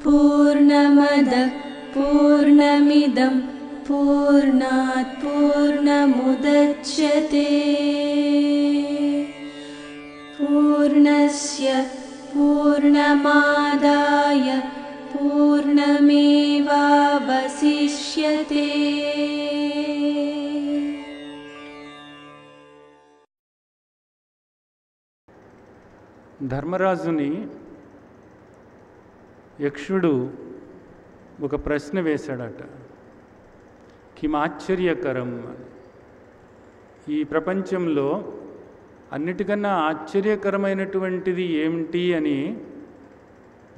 पूर्णमदः पूर्णमिदं पूर्णात् पूर्णमुदच्यते पूर्णस्य पूर्णमादाय पूर्णमेवावशिष्यते। ధర్మరాజుని యక్షుడు ఒక ప్రశ్న వేశాడట. కిమాశ్చర్యకరం అని. ఈ ప్రపంచంలో అన్నిటికన్నా ఆశ్చర్యకరమైనటువంటిది ఏమిటి అని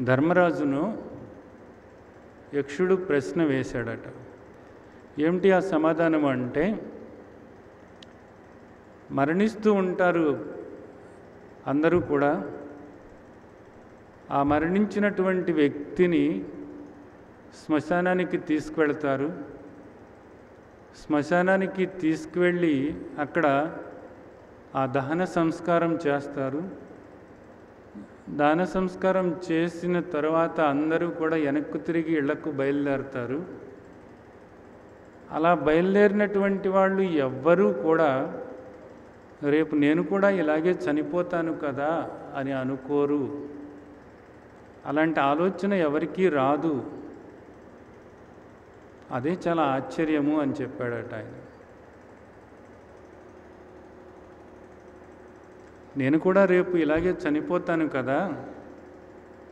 ధర్మరాజును యక్షుడు ప్రశ్న వేశాడట. ఏమిటి ఆ సమాధానం అంటే, మరణిస్తూ ఉంటారు అందరూ కూడా. ఆ మరణించినటువంటి వ్యక్తిని శ్మశానానికి తీసుకువెళ్తారు. శ్మశానానికి తీసుకువెళ్ళి అక్కడ ఆ దహన సంస్కారం చేస్తారు. దహన సంస్కారం చేసిన తర్వాత అందరూ కూడా వెనక్కు తిరిగి ఇళ్లకు బయలుదేరుతారు. అలా బయలుదేరినటువంటి వాళ్ళు ఎవ్వరూ కూడా రేపు నేను కూడా ఇలాగే చనిపోతాను కదా అని అనుకోరు. అలాంటి ఆలోచన ఎవరికీ రాదు. అదే చాలా ఆశ్చర్యము అని చెప్పాడట ఆయన. నేను కూడా రేపు ఇలాగే చనిపోతాను కదా,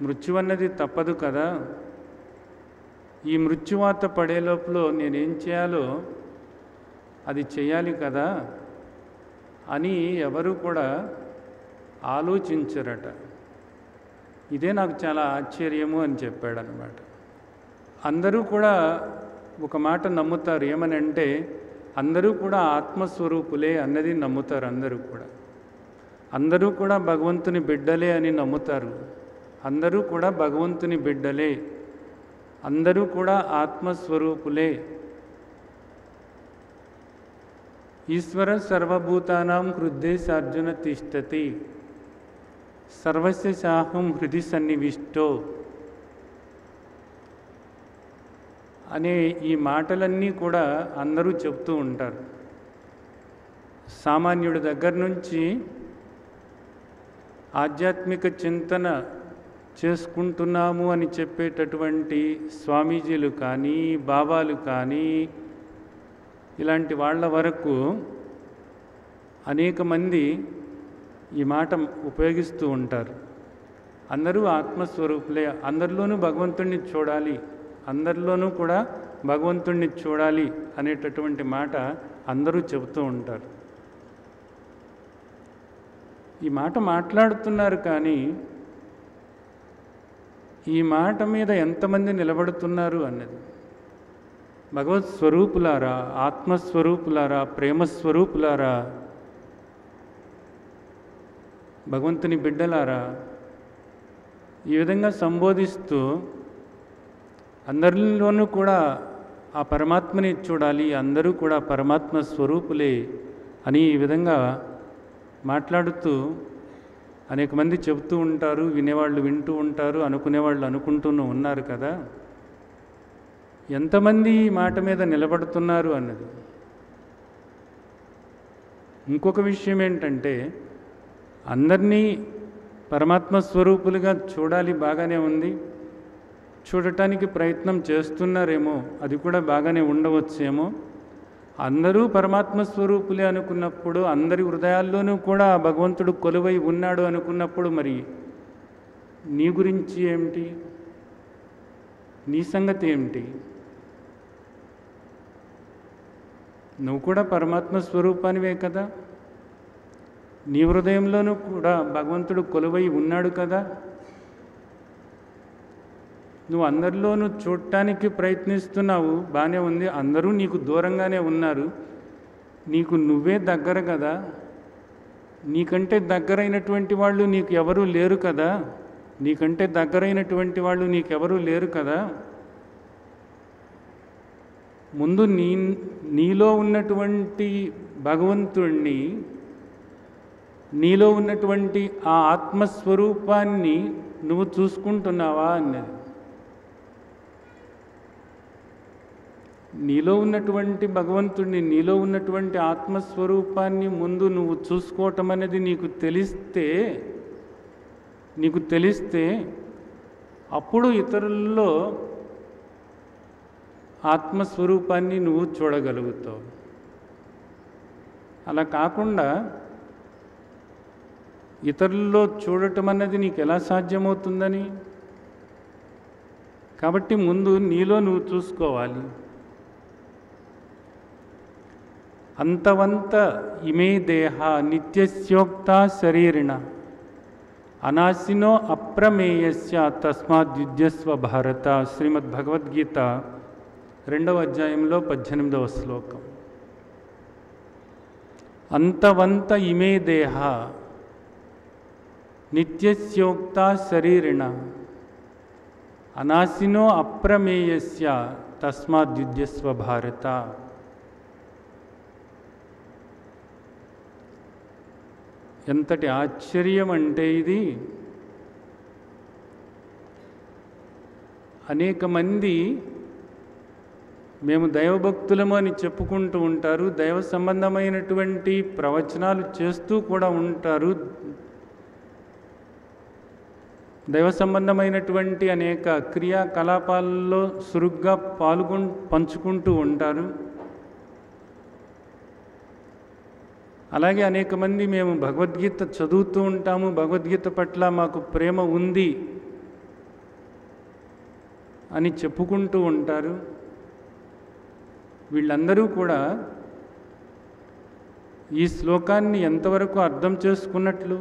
మృత్యు అన్నది తప్పదు కదా, ఈ మృత్యువాత పడే లోపల నేనేం చేయాలో అది చేయాలి కదా అని ఎవరు కూడా ఆలోచించరట. ఇదే నాకు చాలా ఆశ్చర్యము అని చెప్పాడనమాట. అందరూ కూడా ఒక మాట నమ్ముతారు. ఏమని అంటే, అందరూ కూడా ఆత్మస్వరూపులే అన్నది నమ్ముతారు. అందరూ కూడా భగవంతుని బిడ్డలే అని నమ్ముతారు. అందరూ కూడా భగవంతుని బిడ్డలే, అందరూ కూడా ఆత్మస్వరూపులే. ఈశ్వర సర్వభూతానాం హృదయేశార్జున తిష్టతి సర్వస్య సాహం హృది సన్నివిష్టో అనే ఈ మాటలన్నీ కూడా అందరూ చెప్తూ ఉంటారు. సామాన్యుడి దగ్గర నుంచి ఆధ్యాత్మిక చింతన చేసుకుంటున్నాము అని చెప్పేటటువంటి స్వామీజీలు కానీ, బాబాలు కానీ, ఇలాంటి వాళ్ళ వరకు అనేక మంది ఈ మాట ఉపయోగిస్తూ ఉంటారు. అందరూ ఆత్మస్వరూపులే, అందరిలోనూ భగవంతుణ్ణి చూడాలి, అందరిలోనూ కూడా భగవంతుణ్ణి చూడాలి అనేటటువంటి మాట అందరూ చెబుతూ ఉంటారు. ఈ మాట మాట్లాడుతున్నారు కానీ ఈ మాట మీద ఎంతమంది నిలబడుతున్నారు అన్నది, భగవత్ స్వరూపులారా, ఆత్మస్వరూపులారా, ప్రేమస్వరూపులారా, భగవంతుని బిడ్డలారా, ఈ విధంగా సంబోధిస్తూ అందరిలోనూ కూడా ఆ పరమాత్మని చూడాలి, అందరూ కూడా పరమాత్మ స్వరూపులే అని ఈ విధంగా మాట్లాడుతూ అనేక మంది చెబుతూ ఉంటారు. వినేవాళ్ళు వింటూ ఉంటారు, అనుకునేవాళ్ళు అనుకుంటూనే ఉన్నారు కదా. ఎంతమంది ఈ మాట మీద నిలబడుతున్నారు అన్నది. ఇంకొక విషయం ఏంటంటే, అందరినీ పరమాత్మ స్వరూపులుగా చూడాలి, బాగానే ఉంది, చూడటానికి ప్రయత్నం చేస్తున్నారేమో, అది కూడా బాగానే ఉండవచ్చేమో. అందరూ పరమాత్మ స్వరూపులే అనుకున్నప్పుడు, అందరి హృదయాల్లోనూ కూడా భగవంతుడు కొలువై ఉన్నాడు అనుకున్నప్పుడు, మరి నీ గురించి ఏమిటి, నీ సంగతి ఏమిటి? నువ్వు కూడా పరమాత్మ స్వరూపానివే కదా, నీ హృదయంలోనూ కూడా భగవంతుడు కొలువై ఉన్నాడు కదా. నువ్వు అందరిలోనూ చూడటానికి ప్రయత్నిస్తున్నావు, బాగానే ఉంది, అందరూ నీకు దూరంగానే ఉన్నారు, నీకు నువ్వే దగ్గర కదా, నీకంటే దగ్గరైనటువంటి వాళ్ళు నీకు ఎవరూ లేరు కదా, నీకంటే దగ్గరైనటువంటి వాళ్ళు నీకెవరూ లేరు కదా. ముందు నీలో ఉన్నటువంటి భగవంతుణ్ణి నీలో ఉన్నటువంటి ఆ ఆత్మస్వరూపాన్ని నువ్వు చూసుకుంటున్నావా అన్నది. నీలో ఉన్నటువంటి భగవంతుడిని, నీలో ఉన్నటువంటి ఆత్మస్వరూపాన్ని ముందు నువ్వు చూసుకోవటం అనేది నీకు తెలిస్తే అప్పుడు ఇతరుల్లో ఆత్మస్వరూపాన్ని నువ్వు చూడగలుగుతావు. అలా కాకుండా ఇతరుల్లో చూడటం అన్నది నీకు ఎలా సాధ్యమవుతుందని? కాబట్టి ముందు నీలో నువ్వు చూసుకోవాలి. అంతవంత ఇమే దేహ నిత్యస్యోక్త శరీరిణ అనాశినో అప్రమేయస్య తస్మాద్యుజ్యస్వ భారత. శ్రీమద్భగవద్గీత 2వ అధ్యాయంలో 18వ శ్లోకం. అంతవంత ఇమే దేహ నిత్యస్యోక్త శరీరిణ అనాశినో అప్రమేయస్య తస్మాద్యుజ్యస్వ భారత. ఎంతటి ఆశ్చర్యం అంటే ఇది! అనేక మంది మేము దైవభక్తులము అని చెప్పుకుంటూ ఉంటారు, దైవ సంబంధమైనటువంటి ప్రవచనాలు చేస్తూ కూడా ఉంటారు, దైవ సంబంధమైనటువంటి అనేక క్రియాకలాపాల్లో సురుగ్గా పంచుకుంటూ ఉంటారు. అలాగే అనేక మంది మేము భగవద్గీత చదువుతూ ఉంటాము, భగవద్గీత పట్ల మాకు ప్రేమ ఉంది అని చెప్పుకుంటూ ఉంటారు. వీళ్ళందరూ కూడా ఈ శ్లోకాన్ని ఎంతవరకు అర్థం చేసుకున్నట్లు,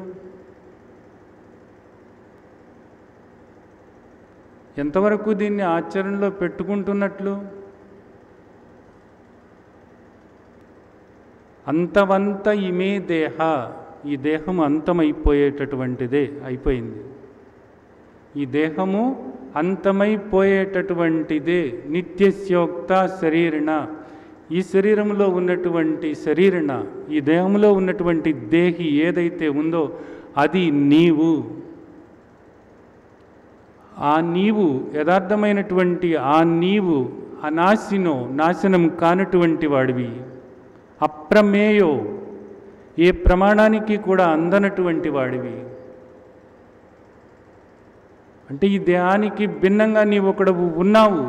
ఎంతవరకు దీన్ని ఆచరణలో పెట్టుకుంటున్నట్లు? అంతవంత ఇమే దేహ, ఈ దేహం అంతమైపోయేటటువంటిదే, అయిపోయింది. ఈ దేహము అంతమైపోయేటటువంటిదే. నిత్యస్యోక్త శరీరిణ, ఈ శరీరంలో ఉన్నటువంటి శరీరిణ, ఈ దేహంలో ఉన్నటువంటి దేహి ఏదైతే ఉందో అది నీవు. ఆ నీవు, యథార్థమైనటువంటి ఆ నీవు అనాశినో, నాశనం కానటువంటి వాడివి. అప్రమేయో, ఏ ప్రమాణానికి కూడా అందనటువంటి వాడివి. అంటే ఈ దేహానికి భిన్నంగా నీవొకడవు ఉన్నావు.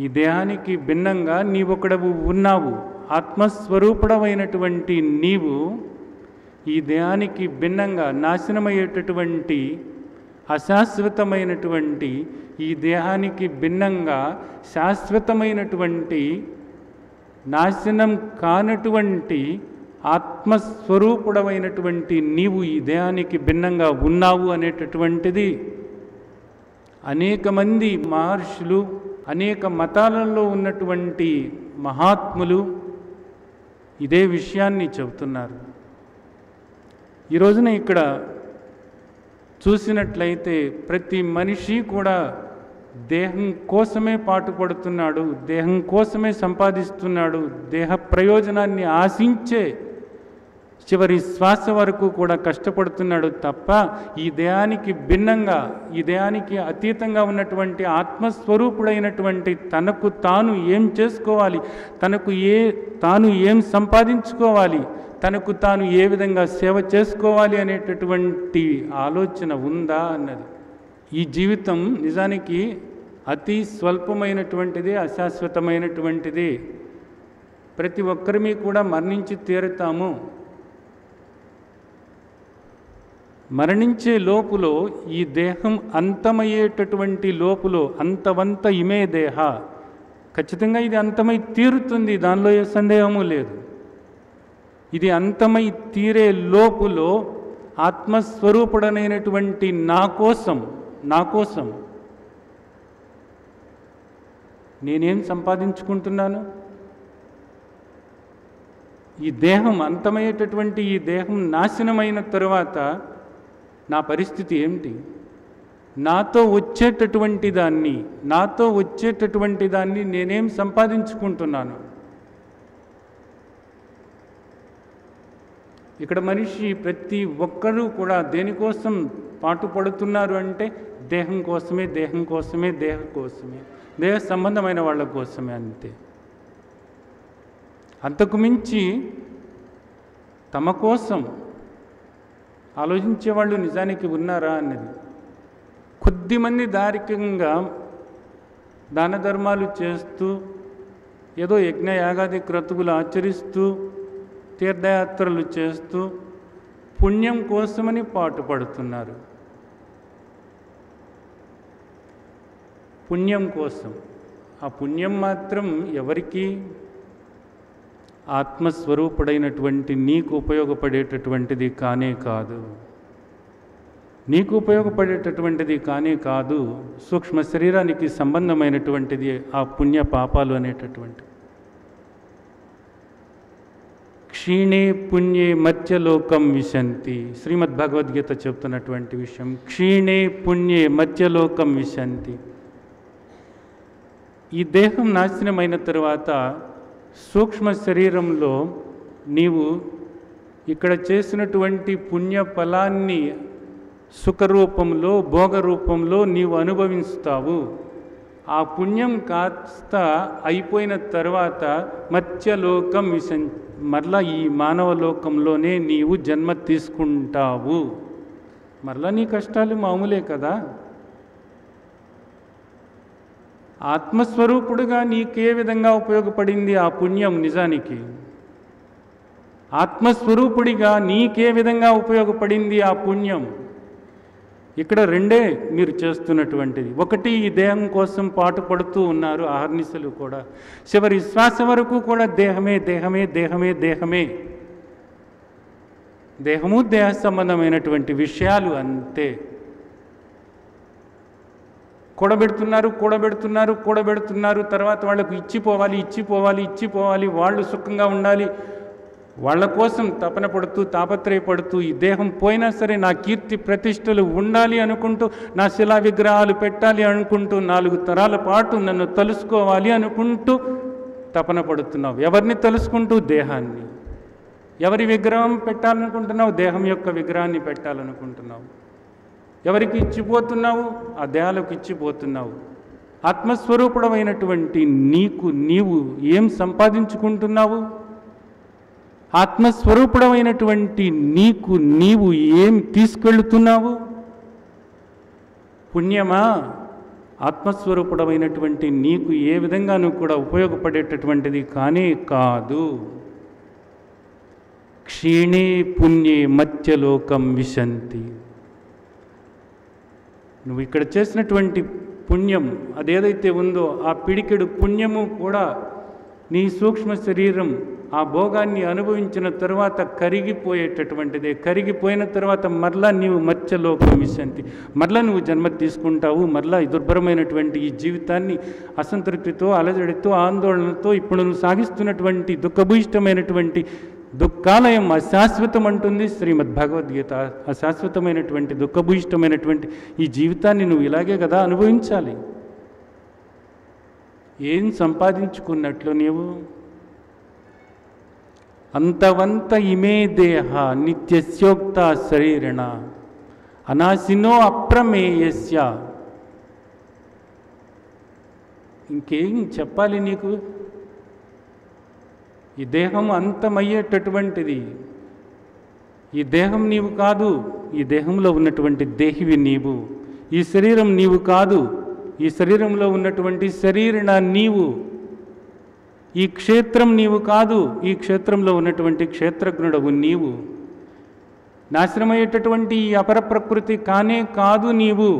ఈ దేహానికి భిన్నంగా నీవొకడవు ఉన్నావు. ఆత్మస్వరూపుడమైనటువంటి నీవు ఈ దేహానికి భిన్నంగా నాశనమయ్యేటటువంటి అశాశ్వతమైనటువంటి, ఈ దేహానికి భిన్నంగా శాశ్వతమైనటువంటి, నాశనం కానటువంటి ఆత్మస్వరూపుడమైనటువంటి నీవు ఈ దేహానికి భిన్నంగా ఉన్నావు అనేటటువంటిది అనేక మంది మహర్షులు, అనేక మతాలలో ఉన్నటువంటి మహాత్ములు ఇదే విషయాన్ని చెబుతున్నారు. ఈ రోజున ఇక్కడ చూసినట్లయితే ప్రతి మనిషి కూడా దేహం కోసమే పాటుపడుతున్నాడు, దేహం కోసమే సంపాదిస్తున్నాడు, దేహ ప్రయోజనాన్ని ఆశించే చివరి శ్వాస వరకు కూడా కష్టపడుతున్నాడు తప్ప ఈ దేహానికి భిన్నంగా, ఈ దేహానికి అతీతంగా ఉన్నటువంటి ఆత్మస్వరూపుడైనటువంటి తనకు తాను ఏం చేసుకోవాలి, తాను ఏం సంపాదించుకోవాలి, తనకు తాను ఏ విధంగా సేవ చేసుకోవాలి అనేటటువంటి ఆలోచన ఉందా అన్నది. ఈ జీవితం నిజానికి అతి స్వల్పమైనటువంటిది, అశాశ్వతమైనటువంటిది. ప్రతి ఒక్కరిమీ కూడా మరణించి తీరుతాము. మరణించే లోపులో, ఈ దేహం అంతమయ్యేటటువంటి లోపులో, అంతవంత ఇమే దేహ, ఖచ్చితంగా ఇది అంతమై తీరుతుంది, దానిలో ఏ సందేహము లేదు. ఇది అంతమై తీరే లోపులో ఆత్మస్వరూపుడనైనటువంటి నా కోసం నేనేం సంపాదించుకుంటున్నాను? ఈ దేహం అంతమయ్యేటటువంటి, ఈ దేహం నాశనమైన తరువాత నా పరిస్థితి ఏమిటి? నాతో వచ్చేటటువంటి దాన్ని నేనేం సంపాదించుకుంటున్నాను? ఇక్కడ మనిషి ప్రతి ఒక్కరూ కూడా దేనికోసం పాటుపడుతున్నారు అంటే దేహం కోసమే, దేహం కోసమే, దేహం కోసమే, దేహ సంబంధమైన వాళ్ళ కోసమే, అంతే. అంతకు మించి తమ కోసం ఆలోచించే వాళ్ళు నిజానికి ఉన్నారా అన్నది. కొద్దిమంది దారికంగా దాన ధర్మాలు చేస్తూ, ఏదో యజ్ఞ యాగాది క్రతువులు ఆచరిస్తూ, తీర్థయాత్రలు చేస్తూ పుణ్యం కోసమని పాటుపడుతున్నారు. పుణ్యం కోసం. ఆ పుణ్యం మాత్రం ఎవరికి? ఆత్మస్వరూపుడైనటువంటి నీకు ఉపయోగపడేటటువంటిది కానే కాదు. నీకు ఉపయోగపడేటటువంటిది కానే కాదు. సూక్ష్మ శరీరానికి సంబంధమైనటువంటిది ఆ పుణ్య పాపాలు అనేటటువంటి. క్షీణే పుణ్యే మత్స్యలోకం విశంతి. శ్రీమద్భగవద్గీత చెప్తున్నటువంటి విషయం. క్షీణే పుణ్యే మత్స్యలోకం విశంతి. ఈ దేహం నాశనమైన తరువాత సూక్ష్మ శరీరంలో నీవు ఇక్కడ చేసినటువంటి పుణ్య ఫలాన్ని సుఖరూపంలో, భోగరూపంలో నీవు అనుభవిస్తావు. ఆ పుణ్యం కాస్త అయిపోయిన తర్వాత మత్స్యలోకం మరలా ఈ మానవ లోకంలోనే నీవు జన్మ తీసుకుంటావు. మరలా నీ కష్టాలు మామూలే కదా. ఆత్మస్వరూపుడుగా నీకే విధంగా ఉపయోగపడింది ఆ పుణ్యం? నిజానికి ఆత్మస్వరూపుడిగా నీకే విధంగా ఉపయోగపడింది ఆ పుణ్యం? ఇక్కడ రెండే మీరు చేస్తున్నటువంటిది. ఒకటి, ఈ దేహం కోసం పాటుపడుతూ ఉన్నారు అహర్నిశలు కూడా. చివరి శ్వాస వరకు కూడా దేహమే, దేహమే, దేహమే, దేహమే. దేహము దేహ సంబంధమైనటువంటి విషయాలు, అంతే. కూడబెడుతున్నారు. తర్వాత వాళ్ళకు ఇచ్చిపోవాలి, వాళ్ళు సుఖంగా ఉండాలి, వాళ్ళ కోసం తపన పడుతూ, తాపత్రయపడుతూ, ఈ దేహం పోయినా సరే నా కీర్తి ప్రతిష్టలు ఉండాలి అనుకుంటూ, నా శిలా విగ్రహాలు పెట్టాలి అనుకుంటూ, 4 తరాల పాటు నన్ను తలుసుకోవాలి అనుకుంటూ తపన పడుతున్నావు. ఎవరిని తలుసుకుంటూ? దేహాన్ని. ఎవరి విగ్రహం పెట్టాలనుకుంటున్నావు? దేహం యొక్క విగ్రహాన్ని పెట్టాలనుకుంటున్నావు. ఎవరికి ఇచ్చిపోతున్నావు? ఆ దేహాలకు ఇచ్చిపోతున్నావు. ఆత్మస్వరూపుడమైనటువంటి నీవు ఏం సంపాదించుకుంటున్నావు? ఆత్మస్వరూపుడమైనటువంటి నీవు ఏం తీసుకెళ్తున్నావు? పుణ్యమా? ఆత్మస్వరూపుడమైనటువంటి నీకు ఏ విధంగానూ కూడా ఉపయోగపడేటటువంటిది కానే కాదు. క్షీణే పుణ్యే మత్స్యలోకం విశంతి. నువ్వు ఇక్కడ చేసినటువంటి పుణ్యం అదేదైతే ఉందో ఆ పిడికెడు పుణ్యము కూడా నీ సూక్ష్మ శరీరం ఆ భోగాన్ని అనుభవించిన తరువాత కరిగిపోయేటటువంటిదే. కరిగిపోయిన తర్వాత మరలా నీవు మత్స్యలోకం విశంతి. మరలా నువ్వు జన్మ తీసుకుంటావు. మరలా ఈ దుర్భరమైనటువంటి ఈ జీవితాన్ని అసంతృప్తితో, అలజడితో, ఆందోళనతో ఇప్పుడు నువ్వు సాగిస్తున్నటువంటి దుఃఖభూయిష్టమైనటువంటి దుఃఖాలయం అశాశ్వతం అంటుంది శ్రీమద్భగవద్గీత. అశాశ్వతమైనటువంటి దుఃఖభూయిష్టమైనటువంటి ఈ జీవితాన్ని నువ్వు ఇలాగే కదా అనుభవించాలి. ఏం సంపాదించుకున్నట్లు నీవు? అంతవంత ఇమే దేహ నిత్యస్యోక్త శరీరణ అనాశినో అప్రమేయస్య. ఇంకేం చెప్పాలి నీకు? ఈ దేహం అంతమయ్యేటటువంటిది. ఈ దేహం నీవు కాదు. ఈ దేహంలో ఉన్నటువంటి దేహివి నీవు. ఈ శరీరం నీవు కాదు. ఈ శరీరంలో ఉన్నటువంటి శరీరణ నీవు. ఈ క్షేత్రం నీవు కాదు. ఈ క్షేత్రంలో ఉన్నటువంటి క్షేత్రజ్ఞుడవు నీవు. నాశనమయ్యేటటువంటి ఈ అపర ప్రకృతి కానే కాదు నీవు.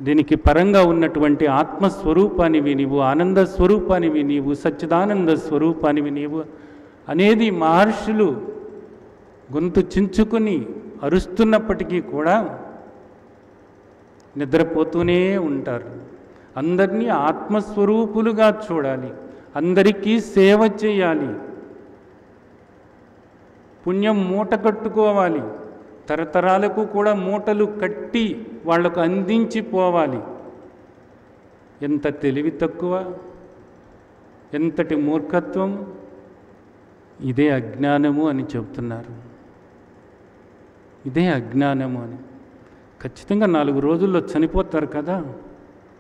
దీనికి పరంగా ఉన్నటువంటి ఆత్మస్వరూపానివి నీవు, ఆనంద స్వరూపానివి నీవు, సచ్చిదానంద స్వరూపానివి నీవు అనేది మహర్షులు గొంతు చించుకుని అరుస్తున్నప్పటికీ కూడా నిద్రపోతూనే ఉంటారు. అందరినీ ఆత్మస్వరూపులుగా చూడాలి. అందరికీ సేవ చేయాలి. పుణ్యం మూట కట్టుకోవాలి. తరతరాలకు కూడా మూటలు కట్టి వాళ్లకు అందించిపోవాలి. ఎంత తెలివి తక్కువ, ఎంతటి మూర్ఖత్వం! ఇదే అజ్ఞానము అని చెబుతున్నారు. ఇదే అజ్ఞానము అని. ఖచ్చితంగా 4 రోజుల్లో చనిపోతారు కదా,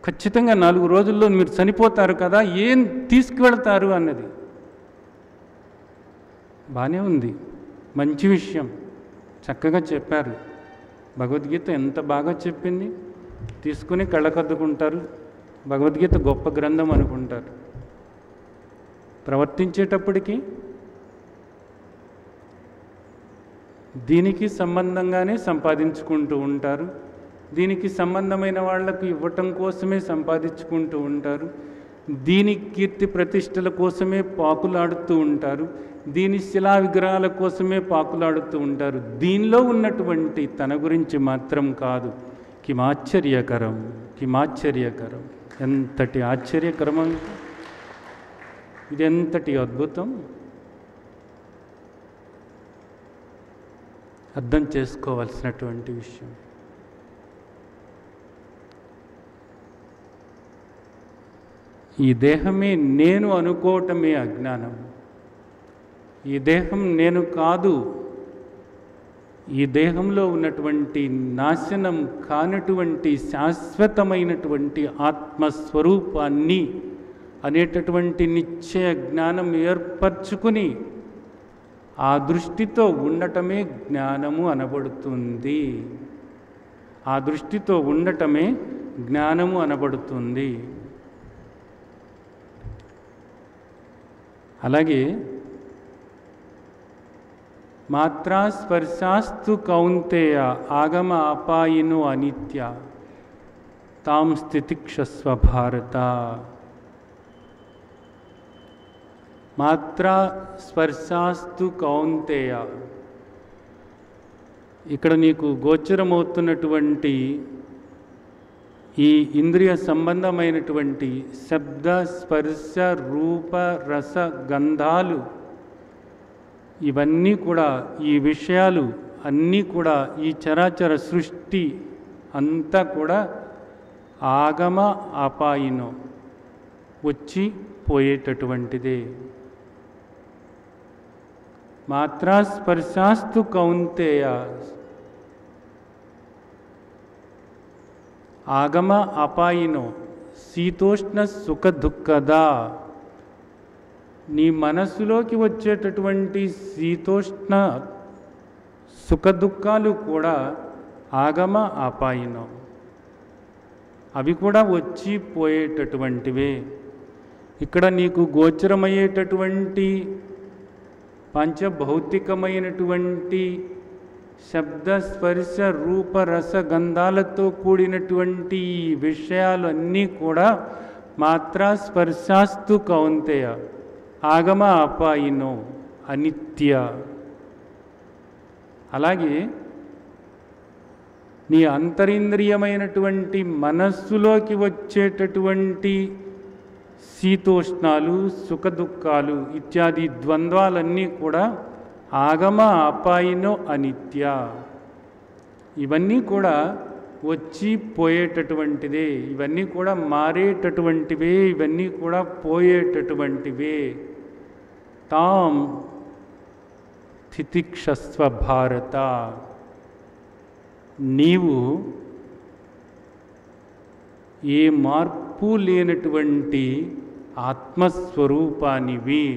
ఖచ్చితంగా 4 రోజుల్లో మీరు చనిపోతారు కదా, ఏం తీసుకువెళ్తారు అన్నది. బాగానే ఉంది, మంచి విషయం, చక్కగా చెప్పారు. భగవద్గీత ఎంత బాగా చెప్పింది. తీసుకుని కళ్ళకద్దుకుంటారు, భగవద్గీత గొప్ప గ్రంథం అనుకుంటారు. ప్రవర్తించేటప్పటికీ దీనికి సంబంధంగానే సంపాదించుకుంటూ ఉంటారు, దీనికి సంబంధమైన వాళ్లకు ఇవ్వటం కోసమే సంపాదించుకుంటూ ఉంటారు, దీని కీర్తి ప్రతిష్టల కోసమే పాకులాడుతూ ఉంటారు, దీని శిలా విగ్రహాల కోసమే పాకులాడుతూ ఉంటారు. దీనిలో ఉన్నటువంటి తన గురించి మాత్రం కాదు. కిమాశ్చర్యకరం, కిమాశ్చర్యకరం, ఎంతటి ఆశ్చర్యకరం, ఇది ఎంతటి అద్భుతం. అర్థం చేసుకోవాల్సినటువంటి విషయం. ఈ దేహమే నేను అనుకోవటమే అజ్ఞానం. ఈ దేహం నేను కాదు. ఈ దేహంలో ఉన్నటువంటి నాశనం కానటువంటి శాశ్వతమైనటువంటి ఆత్మస్వరూపాన్ని అనేటటువంటి నిశ్చయ జ్ఞానం ఏర్పరచుకుని ఆ దృష్టితో ఉండటమే జ్ఞానము అనబడుతుంది. ఆ దృష్టితో ఉండటమే జ్ఞానము అనబడుతుంది. అలాగే మాత్రా స్పర్శాస్తు కౌంతేయ ఆగమ అపాయినో అనిత్య తాం స్థితిక్షస్వ భారత. మాత్రా స్పర్శాస్తు కౌంతేయ, ఇక్కడ నీకు గోచరమవుతున్నటువంటి ఈ ఇంద్రియ సంబంధమైనటువంటి శబ్ద స్పర్శ రూప రస గంధాలు, ఇవన్నీ కూడా, ఈ విషయాలు అన్నీ కూడా, ఈ చరాచర సృష్టి అంతా కూడా ఆగమ అపాయినో, వచ్చి పోయేటటువంటిదే. మాత్రా స్పర్శాస్తు కౌంతేయ ఆగమ అపాయినో శీతోష్ణ సుఖ దుఃఖదా. నీ మనస్సులోకి వచ్చేటటువంటి శీతోష్ణ సుఖ దుఃఖాలు కూడా ఆగమ అపాయినో, అవి కూడా వచ్చి పోయేటటువంటివే. ఇక్కడ నీకు గోచరమయ్యేటటువంటి పంచభౌతికమైనటువంటి శబ్ద స్పర్శ రూప రస గంధాలతో కూడినటువంటి ఈ విషయాలు అన్నీ కూడా మాత్రా స్పర్శాస్తు కౌంతేయ ఆగమ అపాయినో అనిత్య. అలాగే నీ అంతరింద్రియమైనటువంటి మనస్సులోకి వచ్చేటటువంటి శీతోష్ణాలు సుఖ దుఃఖాలు ఇత్యాది ద్వంద్వాలన్నీ కూడా ఆగమ అపాయినో అనిత్య. ఇవన్నీ కూడా వచ్చి పోయేటటువంటిదే, ఇవన్నీ కూడా మారేటటువంటివే, ఇవన్నీ కూడా పోయేటటువంటివే. తాం తితిక్షస్వ భారత. నీవు ఏ మార్పు లేనటువంటి ఆత్మస్వరూపానివి.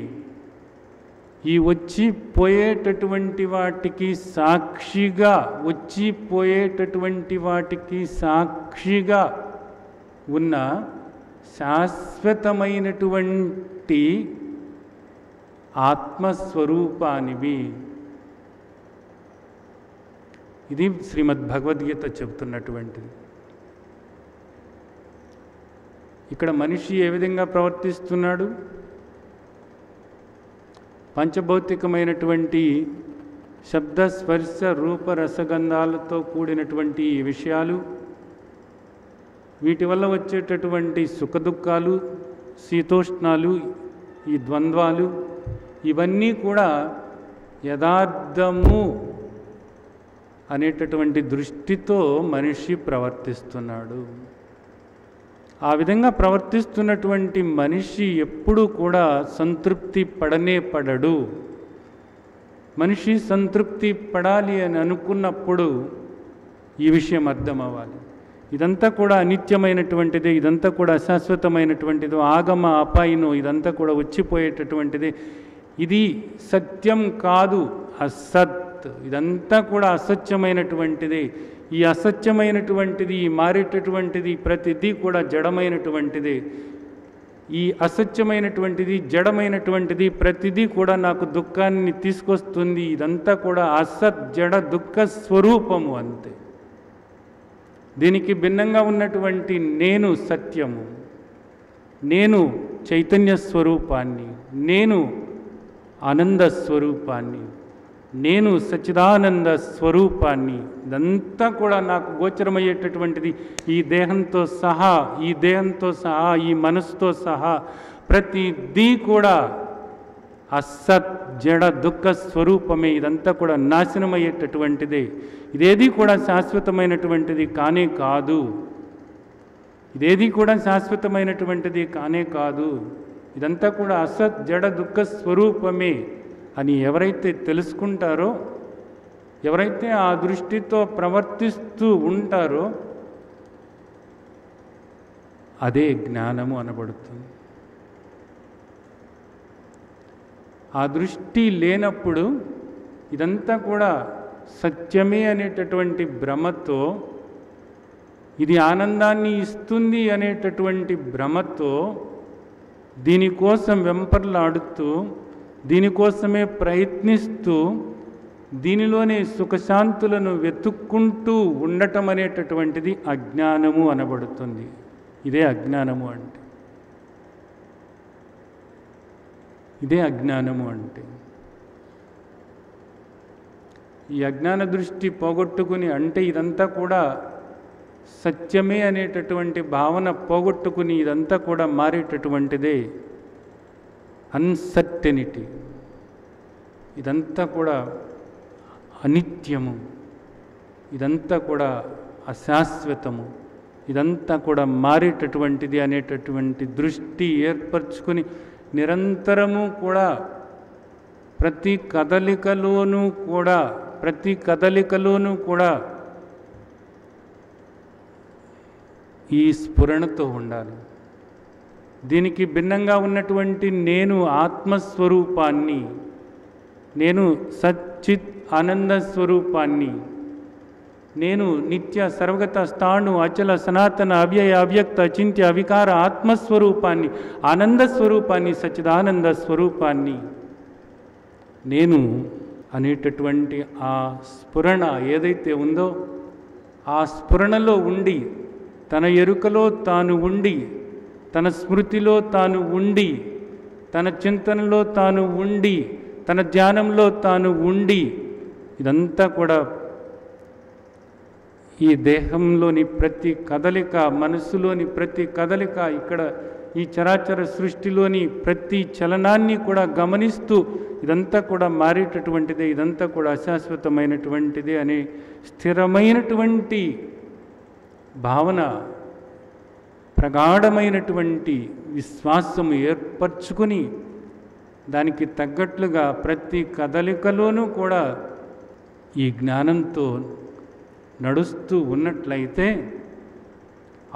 ఈ వచ్చి పోయేటటువంటి వాటికి సాక్షిగా, వచ్చి పోయేటటువంటి వాటికి సాక్షిగా ఉన్న శాశ్వతమైనటువంటి ఆత్మస్వరూపానివి. ఇది శ్రీమద్ భగవద్గీత చెబుతున్నటువంటిది. ఇక్కడ మనిషి ఏ విధంగా ప్రవర్తిస్తున్నాడు? పంచభౌతికమైనటువంటి శబ్ద స్పర్శ రూప రసగంధాలతో కూడినటువంటి ఈ విషయాలు, వీటి వల్ల వచ్చేటటువంటి సుఖదుఖాలు, శీతోష్ణాలు, ఈ ద్వంద్వాలు, ఇవన్నీ కూడా యథార్థము అనేటటువంటి దృష్టితో మనిషి ప్రవర్తిస్తున్నాడు. ఆ విధంగా ప్రవర్తిస్తున్నటువంటి మనిషి ఎప్పుడూ కూడా సంతృప్తి పడనే పడడు. మనిషి సంతృప్తి పడాలి అని అనుకున్నప్పుడు ఈ విషయం అర్థం అవ్వాలి. ఇదంతా కూడా అనిత్యమైనటువంటిదే, ఇదంతా కూడా అశాశ్వతమైనటువంటిదో, ఆగమ అపాయినో ఇదంతా కూడా వచ్చిపోయేటటువంటిదే. ఇది సత్యం కాదు, అసత్. ఇదంతా కూడా అసత్యమైనటువంటిదే. ఈ అసత్యమైనటువంటిది, ఈ మారేటటువంటిది ప్రతిదీ కూడా జడమైనటువంటిదే. ఈ అసత్యమైనటువంటిది, జడమైనటువంటిది ప్రతిదీ కూడా నాకు దుఃఖాన్ని తీసుకొస్తుంది. ఇదంతా కూడా అసత్ జడ దుఃఖ స్వరూపము అంతే. దీనికి భిన్నంగా ఉన్నటువంటి నేను సత్యము, నేను చైతన్య స్వరూపాన్ని, నేను ఆనంద స్వరూపాన్ని, నేను సచ్చిదానంద స్వరూపాన్ని. ఇదంతా కూడా నాకు గోచరమయ్యేటటువంటిది ఈ దేహంతో సహా, ఈ దేహంతో సహా, ఈ మనసుతో సహా ప్రతిదీ కూడా అసత్ జడ దుఃఖ స్వరూపమే. ఇదంతా కూడా నాశనమయ్యేటటువంటిదే. ఇదేది కూడా శాశ్వతమైనటువంటిది కానే కాదు. ఇదేది కూడా శాశ్వతమైనటువంటిది కానే కాదు. ఇదంతా కూడా అసత్ జడ దుఃఖ స్వరూపమే అని ఎవరైతే తెలుసుకుంటారో, ఎవరైతే ఆ దృష్టితో ప్రవర్తిస్తూ ఉంటారో అదే జ్ఞానము అనబడుతుంది. ఆ దృష్టి లేనప్పుడు ఇదంతా కూడా సత్యమే అనేటటువంటి భ్రమతో, ఇది ఆనందాన్ని ఇస్తుంది అనేటటువంటి భ్రమతో దీనికోసం వెంపర్లాడుతూ, దీనికోసమే ప్రయత్నిస్తూ, దీనిలోనే సుఖశాంతులను వెతుక్కుంటూ ఉండటం అనేటటువంటిది అజ్ఞానము అనబడుతుంది. ఇదే అజ్ఞానము అంటే, ఇదే అజ్ఞానము అంటే. ఈ అజ్ఞాన దృష్టి పోగొట్టుకుని, అంటే ఇదంతా కూడా సత్యమే అనేటటువంటి భావన పోగొట్టుకుని ఇదంతా కూడా మారేటటువంటిదే అన్సర్టెనిటీ. ఇదంతా కూడా అనిత్యము, ఇదంతా కూడా అశాశ్వతము, ఇదంతా కూడా మారేటటువంటిది అనేటటువంటి దృష్టి ఏర్పరచుకొని నిరంతరము కూడా ప్రతి కదలికలోనూ కూడా ఈ స్ఫురణతో ఉండాలి. దీనికి భిన్నంగా ఉన్నటువంటి నేను ఆత్మస్వరూపాన్ని, నేను సచ్చిత్ ఆనంద స్వరూపాన్ని, నేను నిత్య సర్వగత స్థాణు అచల సనాతన అవ్యయ అవ్యక్త అచింత్య అవికార ఆత్మస్వరూపాన్ని, ఆనంద స్వరూపాన్ని, సచ్చిదానంద స్వరూపాన్ని, నేను అనేటటువంటి ఆ స్ఫురణ ఏదైతే ఉందో ఆ స్ఫురణలో ఉండి, తన ఎరుకలో తాను ఉండి, తన స్మృతిలో తాను ఉండి, తన చింతనలో తాను ఉండి, తన ధ్యానంలో తాను ఉండి, ఇదంతా కూడా ఈ దేహంలోని ప్రతి కదలిక, మనసులోని ప్రతి కదలిక, ఇక్కడ ఈ చరాచర సృష్టిలోని ప్రతి చలనాన్ని కూడా గమనిస్తూ ఇదంతా కూడా మారేటటువంటిదే, ఇదంతా కూడా అశాశ్వతమైనటువంటిదే అనే స్థిరమైనటువంటి భావన, ప్రగాఢమైనటువంటి విశ్వాసము ఏర్పరచుకొని దానికి తగ్గట్లుగా ప్రతి కదలికలోనూ కూడా ఈ జ్ఞానంతో నడుస్తూ ఉన్నట్లయితే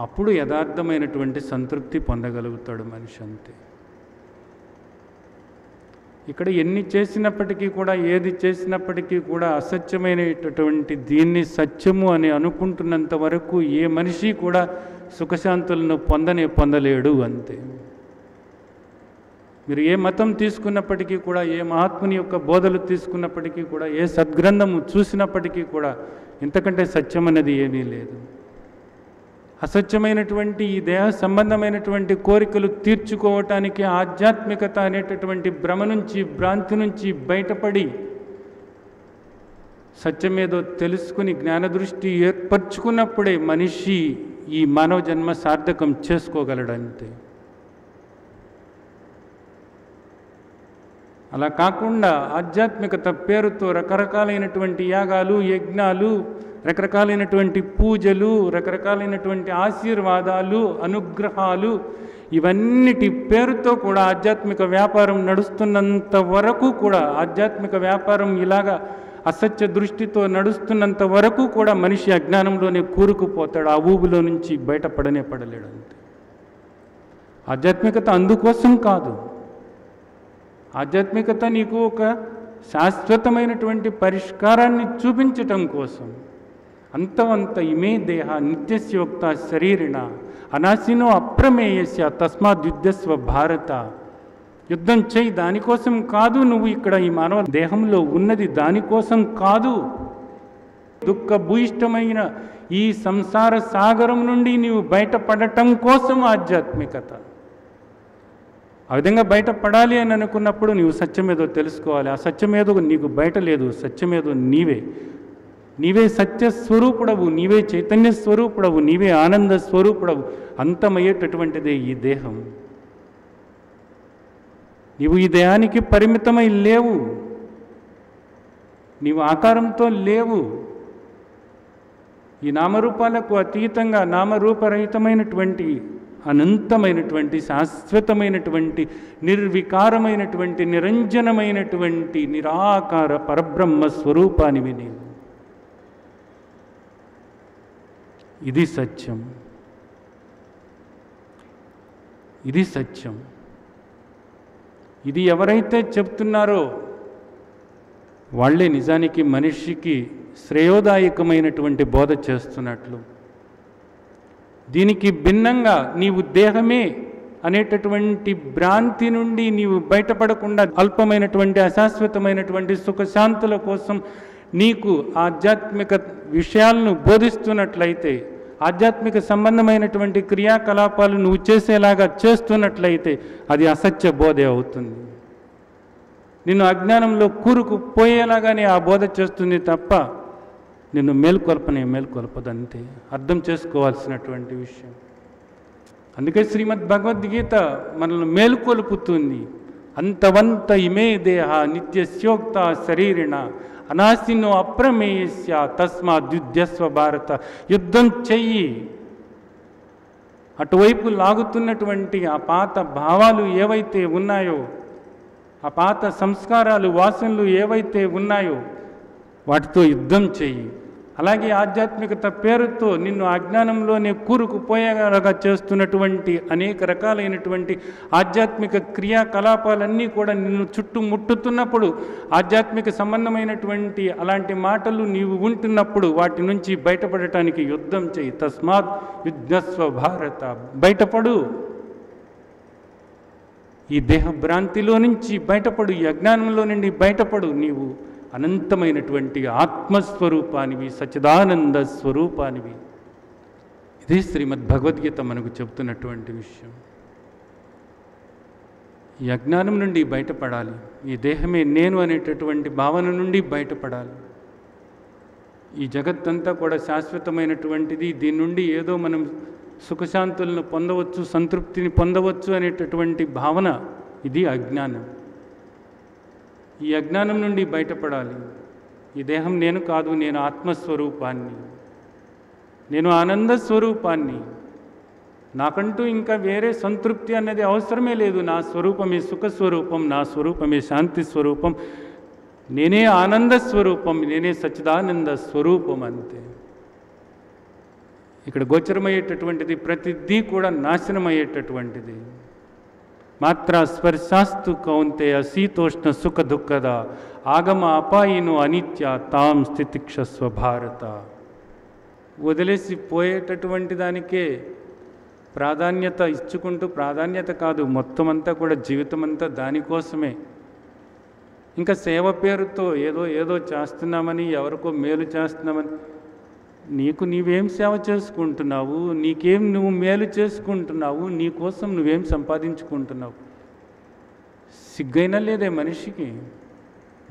అప్పుడు యథార్థమైనటువంటి సంతృప్తి పొందగలుగుతాడు మనిషి. అంతే. ఇక్కడ ఎన్ని చేసినప్పటికీ కూడా, ఏది చేసినప్పటికీ కూడా అసత్యమైనటువంటి దీన్ని సత్యము అని అనుకుంటున్నంత వరకు ఏ మనిషి కూడా సుఖశాంతులను పొందలేడు. అంతే. మీరు ఏ మతం తీసుకున్నప్పటికీ కూడా, ఏ మహాత్ముని యొక్క బోధలు తీసుకున్నప్పటికీ కూడా, ఏ సద్గ్రంథము చూసినప్పటికీ కూడా ఇంతకంటే సత్యం అనేది ఏమీ లేదు. అసత్యమైనటువంటి ఈ దేహ సంబంధమైనటువంటి కోరికలు తీర్చుకోవటానికి ఆధ్యాత్మికత అనేటటువంటి భ్రమ నుంచి, భ్రాంతి నుంచి బయటపడి సత్యమేదో తెలుసుకుని జ్ఞానదృష్టి ఏర్పరచుకున్నప్పుడే మనిషి ఈ మానవ జన్మ సార్థకం చేసుకోగలడంతే. అలా కాకుండా ఆధ్యాత్మికత పేరుతో రకరకాలైనటువంటి యాగాలు, యజ్ఞాలు, రకరకాలైనటువంటి పూజలు, రకరకాలైనటువంటి ఆశీర్వాదాలు, అనుగ్రహాలు, ఇవన్నిటి పేరుతో కూడా ఆధ్యాత్మిక వ్యాపారం నడుస్తున్నంత వరకు కూడా, ఆధ్యాత్మిక వ్యాపారం ఇలాగా అసత్య దృష్టితో నడుస్తున్నంత వరకు కూడా మనిషి అజ్ఞానంలోనే కూరుకుపోతాడు. ఆ ఊబిలో నుంచి బయటపడనే పడలేడు. అంతే. ఆధ్యాత్మికత అందుకోసం కాదు. ఆధ్యాత్మికత నీకు ఒక శాశ్వతమైనటువంటి పరిష్కారాన్ని చూపించటం కోసం. అంతవంత ఇమే దేహ నిత్యస్యోక్త శరీరిణ అనాశినో అప్రమేయస్య తస్మాద్యుద్ధస్వ భారత. యుద్ధం చేయి, దానికోసం కాదు నువ్వు ఇక్కడ ఈ మానవ దేహంలో ఉన్నది, దానికోసం కాదు. దుఃఖభూయిష్టమైన ఈ సంసార సాగరం నుండి నీవు బయటపడటం కోసం ఆధ్యాత్మికత. ఆ విధంగా బయటపడాలి అని అనుకున్నప్పుడు నీవు సత్యమేదో తెలుసుకోవాలి. ఆ సత్యమేదో నీకు బయట లేదు, సత్యమేదో నీవే. నీవే సత్య స్వరూపుడవు, నీవే చైతన్య స్వరూపుడవు, నీవే ఆనంద స్వరూపుడవు. అంతమయ్యేటటువంటిదే ఈ దేహం. నీవు ఈ దేహానికి పరిమితమై లేవు. నీవు ఆకారంతో లేవు. ఈ నామరూపాలకు అతీతంగా నామరూపరహితమైనటువంటి అనంతమైనటువంటి శాశ్వతమైనటువంటి నిర్వికారమైనటువంటి నిరంజనమైనటువంటి నిరాకార పరబ్రహ్మ స్వరూపానివి నీవు. ఇది సత్యం. ఇది సత్యం. ఇది ఎవరైతే చెప్తున్నారో వాళ్ళే నిజానికి మనిషికి శ్రేయోదాయకమైనటువంటి బోధ చేస్తున్నట్లు. దీనికి భిన్నంగా నీవు దేహమే అనేటటువంటి భ్రాంతి నుండి నీవు బయటపడకుండా అల్పమైనటువంటి అశాశ్వతమైనటువంటి సుఖశాంతుల కోసం నీకు ఆధ్యాత్మిక విషయాలను బోధిస్తున్నట్లయితే, ఆధ్యాత్మిక సంబంధమైనటువంటి క్రియాకలాపాలు నువ్వు చేసేలాగా చేస్తున్నట్లయితే అది అసత్య బోధే అవుతుంది. నిన్ను అజ్ఞానంలో కూరుకుపోయేలాగానే ఆ బోధ చేస్తుంది తప్ప నిన్ను మేల్కొల్పదంతే. అర్థం చేసుకోవాల్సినటువంటి విషయం. అందుకే శ్రీమద్ భగవద్గీత మనల్ని మేల్కొల్పుతుంది. అంతవంత ఇమే దేహ నిత్యస్యోక్త శరీరిణ అనాశినో అప్రమేయస్య తస్మాద్యుద్ధస్వ భారత. యుద్ధం చెయ్యి. అటువైపు లాగుతున్నటువంటి ఆ పాత భావాలు ఏవైతే ఉన్నాయో, ఆ పాత సంస్కారాలు వాసనలు ఏవైతే ఉన్నాయో వాటితో యుద్ధం చెయ్యి. అలాగే ఆధ్యాత్మికత పేరుతో నిన్ను అజ్ఞానంలోనే కూరుకుపోయేలాగా చేస్తున్నటువంటి అనేక రకాలైనటువంటి ఆధ్యాత్మిక క్రియాకలాపాలన్నీ కూడా నిన్ను చుట్టుముట్టుతున్నప్పుడు, ఆధ్యాత్మిక సంబంధమైనటువంటి అలాంటి మాటలు నీవు ఉంటున్నప్పుడు వాటి నుంచి బయటపడటానికి యుద్ధం చెయ్యి. తస్మాత్ యుద్ధస్వ భారత. బయటపడు. ఈ దేహభ్రాంతిలో నుంచి బయటపడు. ఈ అజ్ఞానంలో నుండి బయటపడు. నీవు అనంతమైనటువంటి ఆత్మస్వరూపానివి, సచ్చిదానంద స్వరూపానివి. ఇదే శ్రీమద్ భగవద్గీత మనకు చెబుతున్నటువంటి విషయం. ఈ అజ్ఞానం నుండి బయటపడాలి. ఈ దేహమే నేను అనేటటువంటి భావన నుండి బయటపడాలి. ఈ జగత్తంతా కూడా శాశ్వతమైనటువంటిది, దీని నుండి ఏదో మనం సుఖశాంతులను పొందవచ్చు, సంతృప్తిని పొందవచ్చు అనేటటువంటి భావన, ఇది అజ్ఞానం. ఈ అజ్ఞానం నుండి బయటపడాలి. ఈ దేహం నేను కాదు, నేను ఆత్మస్వరూపాన్ని, నేను ఆనంద స్వరూపాన్ని. నాకంటూ ఇంకా వేరే సంతృప్తి అన్నది అవసరమే లేదు. నా స్వరూపమే సుఖస్వరూపం, నా స్వరూపమే శాంతి స్వరూపం, నేనే ఆనంద స్వరూపం, నేనే సచ్చిదానంద స్వరూపం. అంతే. ఇక్కడ గోచరమయ్యేటటువంటిది ప్రతిదీ కూడా నాశనమయ్యేటటువంటిది. మాత్ర స్పర్శాస్తు కౌంతేయ శీతోష్ణ సుఖ దుఃఖద ఆగమ అపాయిను అనిత్య తాం స్థితిక్షస్వ భారత. వదిలేసి పోయేటటువంటి దానికే ప్రాధాన్యత ఇచ్చుకుంటూ, ప్రాధాన్యత కాదు, మొత్తం అంతా కూడా జీవితం అంతా దానికోసమే. ఇంకా సేవ పేరుతో ఏదో చేస్తున్నామని, ఎవరికో మేలు చేస్తున్నామని, నీకు నీవేం సేవ చేసుకుంటున్నావు? నీకేం నువ్వు మేలు చేసుకుంటున్నావు? నీకోసం నువ్వేం సంపాదించుకుంటున్నావు? సిగ్గైనా లేదే మనిషికి?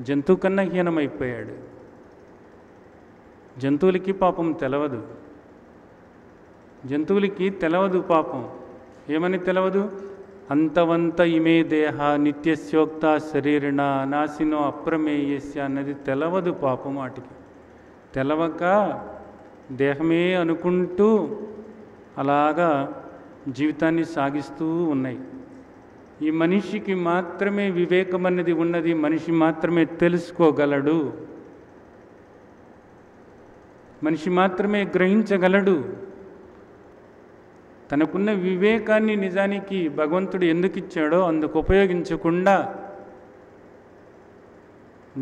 జంతువు కన్నా హీనమైపోయాడు. జంతువులకి పాపం తెలవదు. జంతువులకి తెలవదు పాపం. ఏమని తెలవదు? అంతవంత ఇమే దేహ నిత్యస్యోక్త శరీరిణ నాశినో అప్రమేయస్య అన్నది తెలవదు పాపం. వాటికి తెలవక దేహమే అనుకుంటూ అలాగా జీవితాన్ని సాగిస్తూ ఉన్నాయి. ఈ మనిషికి మాత్రమే వివేకం అన్నది ఉన్నది, మనిషి మాత్రమే తెలుసుకోగలడు, మనిషి మాత్రమే గ్రహించగలడు. తనకున్న వివేకాన్ని నిజానికి భగవంతుడు ఎందుకు ఇచ్చాడో అందుకు ఉపయోగించకుండా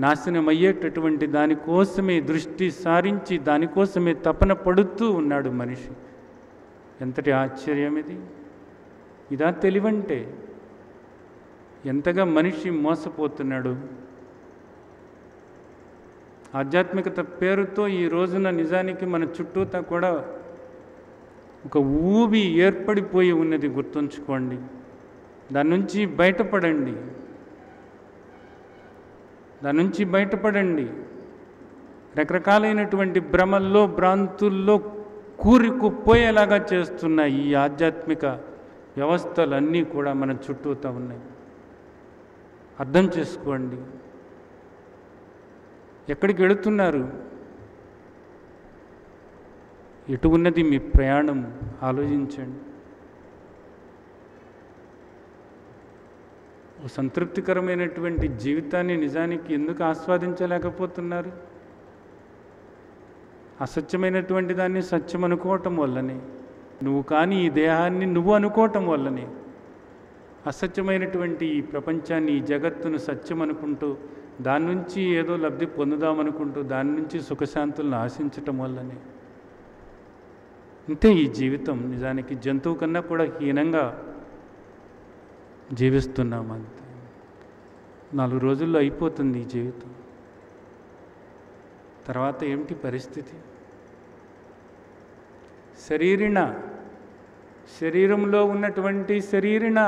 నాశనమయ్యేటటువంటి దానికోసమే దృష్టి సారించి దానికోసమే తపన పడుతూ ఉన్నాడు మనిషి. ఎంతటి ఆశ్చర్యం ఇది! ఇదా తెలివంటే? ఎంతగా మనిషి మోసపోతున్నాడు. ఆధ్యాత్మికత పేరుతో ఈ రోజున నిజానికి మన చుట్టూతా కూడా ఒక ఊబి ఏర్పడిపోయి ఉన్నది, గుర్తుంచుకోండి. దాని నుంచి బయటపడండి, దాని నుంచి బయటపడండి. రకరకాలైనటువంటి భ్రమల్లో భ్రాంతుల్లో కూరుకుపోయేలాగా చేస్తున్న ఈ ఆధ్యాత్మిక వ్యవస్థలన్నీ కూడా మన చుట్టూతా ఉన్నాయి. అర్థం చేసుకోండి. ఎక్కడికి వెళుతున్నారు? ఎటు ఉన్నది మీ ప్రయాణం? ఆలోచించండి. సంతృప్తికరమైనటువంటి జీవితాన్ని నిజానికి ఎందుకు ఆస్వాదించలేకపోతున్నారు? అసత్యమైనటువంటి దాన్ని సత్యం అనుకోవటం వల్లనే, నువ్వు కానీ ఈ దేహాన్ని నువ్వు అనుకోవటం వల్లనే, అసత్యమైనటువంటి ఈ ప్రపంచాన్ని, ఈ జగత్తును సత్యం అనుకుంటూ దాని నుంచి ఏదో లబ్ధి పొందుదామనుకుంటూ దాని నుంచి సుఖశాంతులను ఆశించటం వల్లనే. ఇంతే ఈ జీవితం. నిజానికి జంతువు కన్నా కూడా హీనంగా జీవిస్తున్నాం. అంతే. 4 రోజుల్లో అయిపోతుంది ఈ జీవితం. తర్వాత ఏమిటి పరిస్థితి? శరీరిణ, శరీరంలో ఉన్నటువంటి శరీరిణ,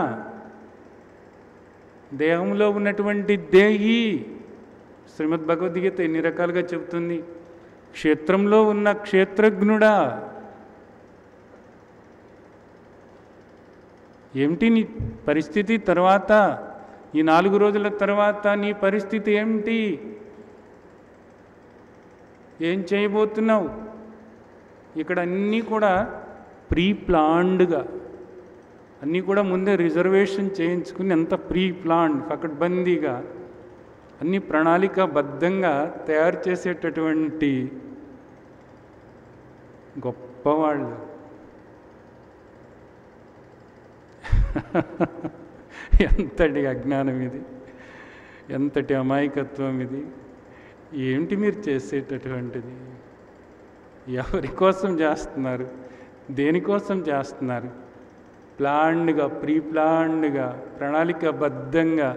దేహంలో ఉన్నటువంటి దేహి. శ్రీమద్ భగవద్గీత ఎన్ని రకాలుగా చెబుతుంది. క్షేత్రంలో ఉన్న క్షేత్రజ్ఞుడా. ఏమిటి నీ పరిస్థితి? తర్వాత ఈ 4 రోజుల తర్వాత నీ పరిస్థితి ఏమిటి? ఏం చేయబోతున్నావు? ఇక్కడ అన్నీ కూడా ప్రీ ప్లాన్డ్గా, అన్నీ కూడా ముందే రిజర్వేషన్ చేయించుకుని ఎంత ప్రీ ప్లాన్డ్, పకడ్బందీగా అన్ని ప్రణాళికాబద్ధంగా తయారు చేసేటటువంటి గొప్పవాళ్ళు. ఎంతటి అజ్ఞానం ఇది! ఎంతటి అమాయకత్వం ఇది! ఏమిటి మీరు చేసేటటువంటిది? ఎవరి కోసం చేస్తున్నారు? దేనికోసం చేస్తున్నారు? ప్లాన్డ్గా, ప్రీ ప్లాన్డ్గా, ప్రణాళికాబద్ధంగా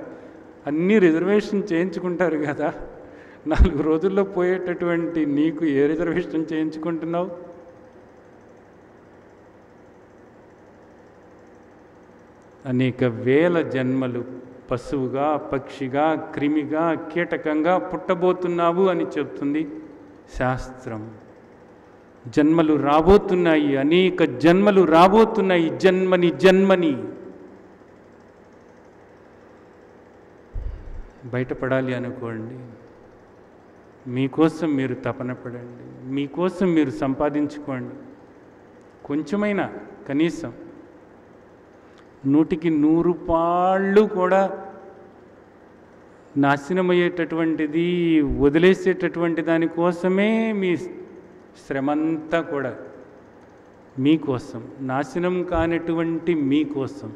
అన్నీ రిజర్వేషన్ చేయించుకుంటారు కదా. 4 రోజుల్లో పోయేటటువంటి నీకు ఏ రిజర్వేషన్ చేయించుకుంటున్నావు? అనేక వేల జన్మలు పశువుగా, పక్షిగా, క్రిమిగా, కీటకంగా పుట్టబోతున్నావు అని చెప్తుంది శాస్త్రం. జన్మలు రాబోతున్నాయి, అనేక జన్మలు రాబోతున్నాయి. జన్మని జన్మని బయటపడాలి అనుకోండి. మీకోసం మీరు తపన పడండి, మీకోసం మీరు సంపాదించుకోండి. కొంచెమైనా, కనీసం 100కి 100 పాళ్ళు కూడా నాశనమయ్యేటటువంటిది, వదిలేసేటటువంటి దానికోసమే మీ శ్రమంతా కూడా. మీకోసం, నాశనం కానటువంటి మీకోసం,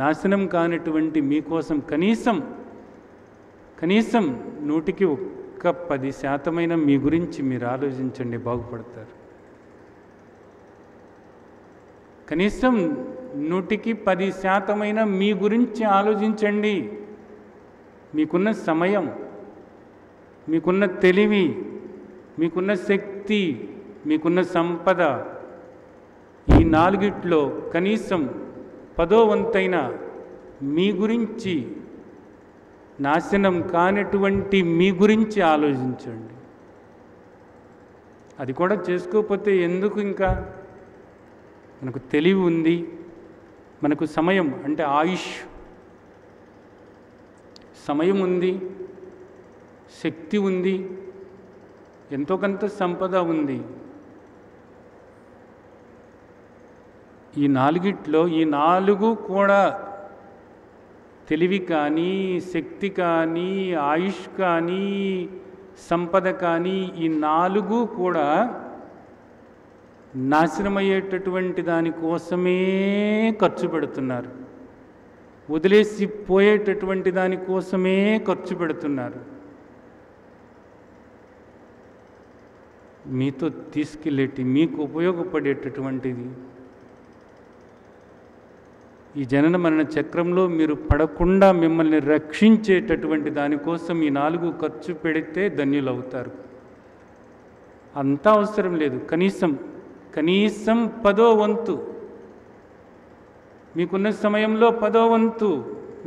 నాశనం కానటువంటి మీకోసం. కనీసం 100కి 10% మీ గురించి మీరు ఆలోచించండి, బాగుపడతారు. కనీసం 100కి 10% మీ గురించి ఆలోచించండి. మీకున్న సమయం, మీకున్న తెలివి, మీకున్న శక్తి, మీకున్న సంపద, ఈ 4గిట్లో కనీసం 10వ వంతైన మీ గురించి, నాశనం కానటువంటి మీ గురించి ఆలోచించండి. అది కూడా చేసుకోకపోతే ఎందుకు? ఇంకా మనకు తెలివి ఉంది, మనకు సమయం అంటే ఆయుష్, సమయం ఉంది, శక్తి ఉంది, ఎంతో కొంత సంపద ఉంది. ఈ 4గిట్లో ఈ 4 కూడా తెలివి కానీ, శక్తి కానీ, ఆయుష్ కానీ, సంపద కానీ, ఈ 4 కూడా నాశనమయ్యేటటువంటి దానికోసమే ఖర్చు పెడుతున్నారు. వదిలేసి పోయేటటువంటి దానికోసమే ఖర్చు పెడుతున్నారు. మీతో తీసుకెళ్ళేటి, మీకు ఉపయోగపడేటటువంటిది, ఈ జనన మరణ చక్రంలో మీరు పడకుండా మిమ్మల్ని రక్షించేటటువంటి దానికోసం ఈ 4 ఖర్చు పెడితే ధన్యులవుతారు. అంతా అవసరం లేదు, కనీసం 10వ వంతు, మీకున్న సమయంలో 10వ వంతు,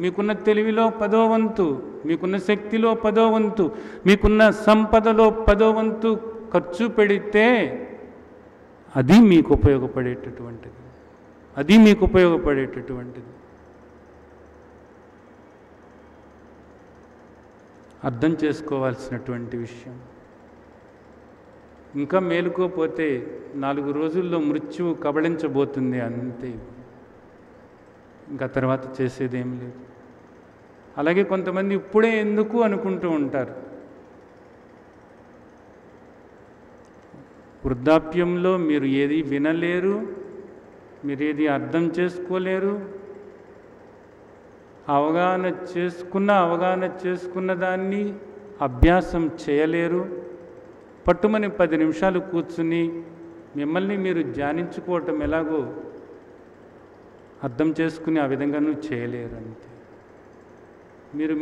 మీకున్న తెలివిలో 10వ వంతు, మీకున్న శక్తిలో 10వ వంతు, మీకున్న సంపదలో 10వ వంతు ఖర్చు పెడితే అది మీకు ఉపయోగపడేటటువంటిది, అది మీకు ఉపయోగపడేటటువంటిది. అర్థం చేసుకోవాల్సినటువంటి విషయం. ఇంకా మేలుకోపోతే 4 రోజుల్లో మృత్యువు కబళించబోతుంది, అంతే. ఇంకా తర్వాత చేసేదేం లేదు. అలాగే కొంతమంది ఇప్పుడే ఎందుకు అనుకుంటూ ఉంటారు. వృద్ధాప్యంలో మీరు ఏది వినలేరు, మీరు ఏది అర్థం చేసుకోలేరు, అవగాహన చేసుకున్న దాన్ని అభ్యాసం చేయలేరు. పట్టుమని 10 నిమిషాలు కూర్చుని మిమ్మల్ని మీరు ధ్యానించుకోవటం ఎలాగో అర్థం చేసుకుని ఆ విధంగా నువ్వు చేయలేరు, అంతే.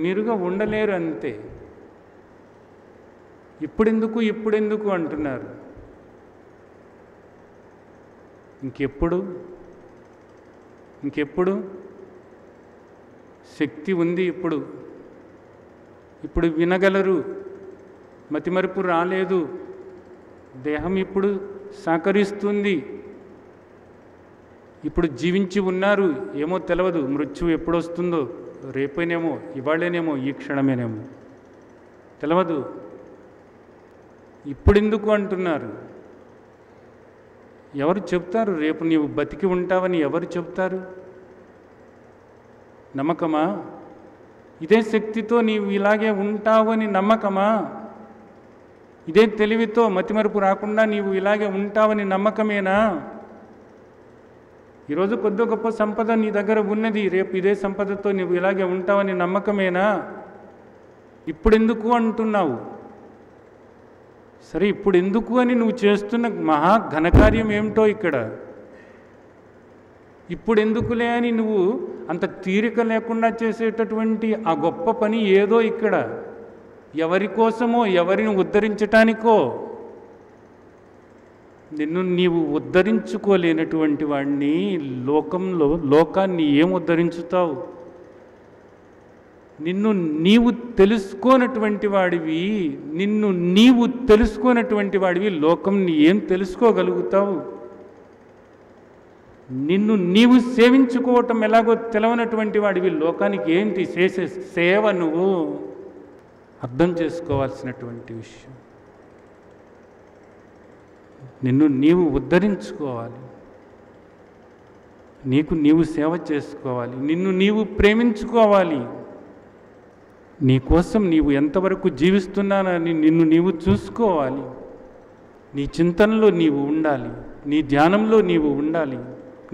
మీరుగా ఉండలేరు, అంతే. ఇప్పుడెందుకు అంటున్నారు. ఇంకెప్పుడు శక్తి ఉంది. ఇప్పుడు వినగలరు, మతిమరుపు రాలేదు, దేహం ఇప్పుడు సహకరిస్తుంది, ఇప్పుడు జీవించి ఉన్నారు. ఏమో తెలియదు, మృత్యువు ఎప్పుడు వస్తుందో, రేపేనేమో, ఇవాళేనేమో, ఈ క్షణమేనేమో తెలియదు. ఇప్పుడెందుకు అంటున్నారు. ఎవరు చెప్తారు రేపు నీవు బతికి ఉంటావని? ఎవరు చెప్తారు? నమ్మకమా? ఇదే శక్తితో నీవు ఇలాగే ఉంటావని నమ్మకమా? ఇదే తెలివితో మతిమరుపు రాకుండా నీవు ఇలాగే ఉంటావని నమ్మకమేనా? ఈరోజు కొద్ది గొప్ప సంపద నీ దగ్గర ఉన్నది, రేపు ఇదే సంపదతో నీవు ఇలాగే ఉంటావని నమ్మకమేనా? ఇప్పుడెందుకు అంటున్నావు. సరే, ఇప్పుడెందుకు అని నువ్వు చేస్తున్న మహా ఘనకార్యం ఏమిటో ఇక్కడ. ఇప్పుడెందుకులే అని నువ్వు అంత తీరిక లేకుండా చేసేటటువంటి ఆ గొప్ప పని ఏదో ఇక్కడ. ఎవరి కోసమో, ఎవరిని ఉద్ధరించటానికో. నిన్ను నీవు ఉద్ధరించుకోలేనటువంటి వాడిని లోకాన్ని ఏం ఉద్ధరించుతావు? నిన్ను నీవు తెలుసుకోనటువంటి వాడివి లోకంని ఏం తెలుసుకోగలుగుతావు? నిన్ను నీవు సేవించుకోవటం ఎలాగో తెలవనటువంటి వాడివి లోకానికి ఏంటి చేసే సేవ? నువ్వు అర్థం చేసుకోవాల్సినటువంటి విషయం. నిన్ను నీవు ఉద్ధరించుకోవాలి, నీవు సేవ చేసుకోవాలి, నిన్ను నీవు ప్రేమించుకోవాలి. నీకోసం నీవు ఎంతవరకు జీవిస్తున్నానని నిన్ను నీవు చూసుకోవాలి. నీ చింతనలో నీవు ఉండాలి, నీ ధ్యానంలో నీవు ఉండాలి,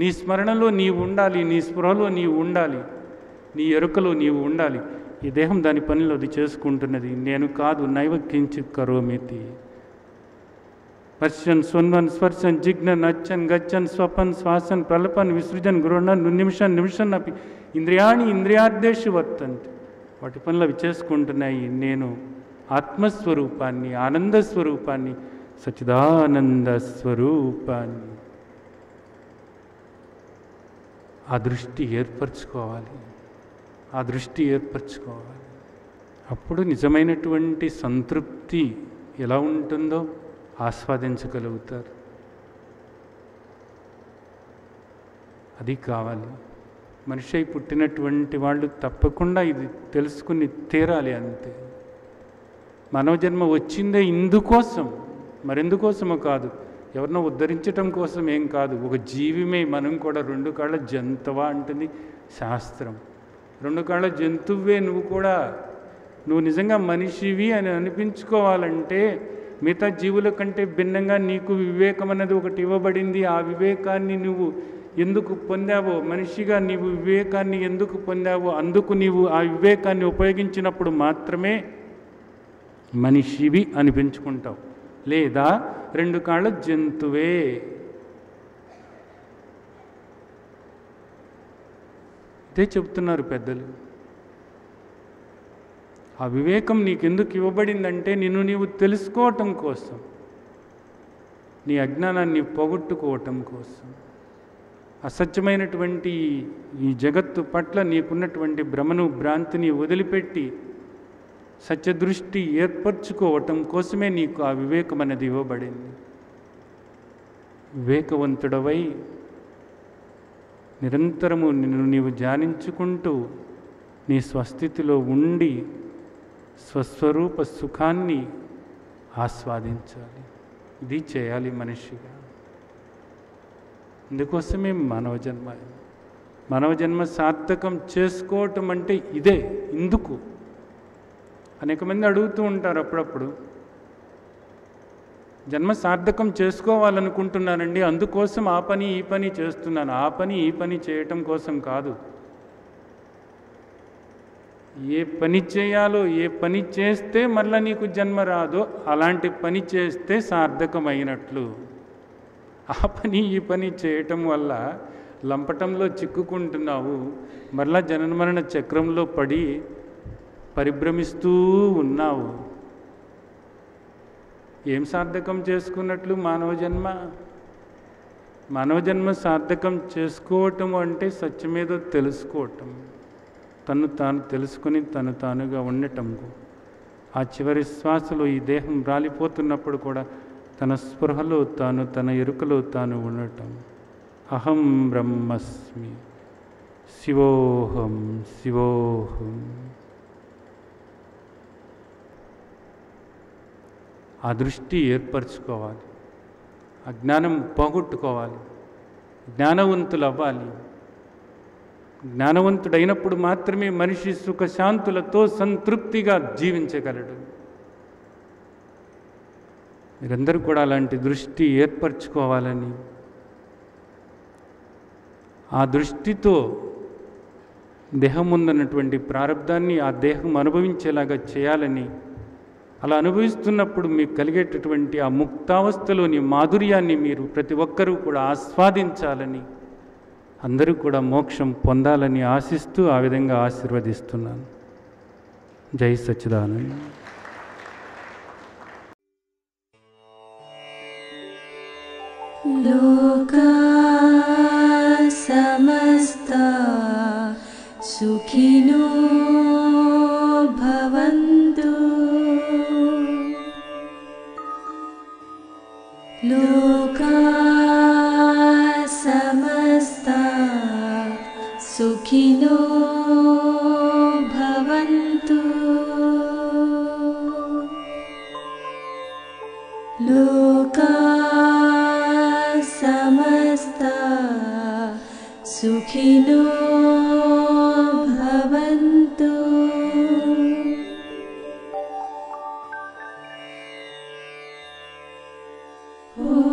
నీ స్మరణలో నీవు ఉండాలి, నీ స్పృహలో నీవు ఉండాలి, నీ ఎరుకలో నీవు ఉండాలి. ఈ దేహం దాని పనిలో అది చేసుకుంటున్నది. నేను కాదు, నైవ కించిత్ కరోమితి. పశ్యన్ శృణ్వన్ స్పర్శన్ జిగ్నన్ అచ్చన్ గచ్చన్ స్వపన్ శ్వాసన్ ప్రలపన్ విసృజన్ గృహణన్ నిమిషన్ అపి ఇంద్రియాణి ఇంద్రియార్థేషు వర్తంతి. వాటి పనులు అవి చేసుకుంటున్నాయి. నేను ఆత్మస్వరూపాన్ని, ఆనంద స్వరూపాన్ని, సచ్చిదానంద స్వరూపాన్ని. ఆ దృష్టి ఏర్పరచుకోవాలి. అప్పుడు నిజమైనటువంటి సంతృప్తి ఎలా ఉంటుందో ఆస్వాదించగలుగుతారు. అది కావాలి. మనిషి అయి పుట్టినటువంటి వాళ్ళు తప్పకుండా ఇది తెలుసుకుని తీరాలి, అంతే. మానవ జన్మ వచ్చిందే ఇందుకోసం, మరెందుకోసమో కాదు. ఎవరినో ఉద్ధరించటం కోసం ఏం కాదు. ఒక జీవిమే. మనం కూడా 2 కాళ్ళ జంతువా అంటుంది శాస్త్రం. 2 కాళ్ళ జంతువే నువ్వు కూడా. నువ్వు నిజంగా మనిషివి అని అనిపించుకోవాలంటే మిగతా జీవుల కంటే భిన్నంగా నీకు వివేకం అన్నది ఒకటి ఇవ్వబడింది. ఆ వివేకాన్ని నువ్వు ఎందుకు పొందావో, మనిషిగా నీవు వివేకాన్ని ఎందుకు పొందావో అందుకు నీవు ఆ వివేకాన్ని ఉపయోగించినప్పుడు మాత్రమే మనిషివి అనిపించుకుంటావు. లేదా 2 కాళ్ళ జంతువే. ఇదే చెప్తున్నారు పెద్దలు. ఆ వివేకం నీకెందుకు ఇవ్వబడిందంటే నిన్ను నీవు తెలుసుకోవటం కోసం, నీ అజ్ఞానాన్ని పోగొట్టుకోవటం కోసం, అసత్యమైనటువంటి ఈ జగత్తు పట్ల నీకున్నటువంటి భ్రమను భ్రాంతిని వదిలిపెట్టి సత్యదృష్టి ఏర్పరచుకోవటం కోసమే నీకు ఆ వివేకం అనేది ఇవ్వబడింది. వివేకవంతుడవై నిరంతరము నిన్ను నీవు ధ్యానించుకుంటూ నీ స్వస్థితిలో ఉండి స్వస్వరూప సుఖాన్ని ఆస్వాదించాలి. ఇది చేయాలి మనిషిగా. అందుకోసమే మానవ జన్మ సార్థకం చేసుకోవటం అంటే ఇదే. ఇందుకు అనేక మంది అడుగుతూ ఉంటారు అప్పుడప్పుడు, జన్మ సార్థకం చేసుకోవాలనుకుంటున్నానండి, అందుకోసం ఆ పని ఈ పని చేస్తున్నాను. ఆ పని ఈ పని చేయటం కోసం కాదు. ఏ పని చేయాలో, ఏ పని చేస్తే మళ్ళీ నీకు జన్మ రాదో అలాంటి పని చేస్తే సార్థకమైనట్లు. ఆ పని ఈ పని చేయటం వల్ల లంపటంలో చిక్కుకుంటున్నావు, మరలా జనన మరణ చక్రంలో పడి పరిభ్రమిస్తూ ఉన్నావు. ఏం సార్థకం చేసుకున్నట్లు మానవ జన్మ? మానవ జన్మ సార్థకం చేసుకోవటం అంటే సత్యమేదో తెలుసుకోవటం, తను తాను తెలుసుకుని తను తానుగా ఉండటం. ఆ చివరి శ్వాసలో ఈ దేహం రాలిపోతున్నప్పుడు కూడా తన స్పృహలో తాను, తన ఎరుకలో తాను ఉండటం. అహం బ్రహ్మస్మి, శివోహం శివోహం. ఆ దృష్టి ఏర్పరచుకోవాలి, అజ్ఞానం పోగొట్టుకోవాలి, జ్ఞానవంతులు అవ్వాలి. జ్ఞానవంతుడైనప్పుడు మాత్రమే మనిషి సుఖశాంతులతో సంతృప్తిగా జీవించగలడు. మీరందరూ కూడా అలాంటి దృష్టి ఏర్పరచుకోవాలని, ఆ దృష్టితో దేహం ముందున్నటువంటి ప్రారంధాన్ని ఆ దేహం అనుభవించేలాగా చేయాలని, అలా అనుభవిస్తున్నప్పుడు మీకు కలిగేటటువంటి ఆ ముక్తావస్థలోని మాధుర్యాన్ని మీరు ప్రతి ఒక్కరూ కూడా ఆస్వాదించాలని, అందరూ కూడా మోక్షం పొందాలని ఆశిస్తూ ఆ విధంగా ఆశీర్వదిస్తున్నాను. జై సచ్చిదానంద. లోకా సమస్తా సుఖినో భవంతు. లోకా సమస్తా సుఖినో భవంతు. లోకా సమస్తా సుఖినో భవంతు. ఓ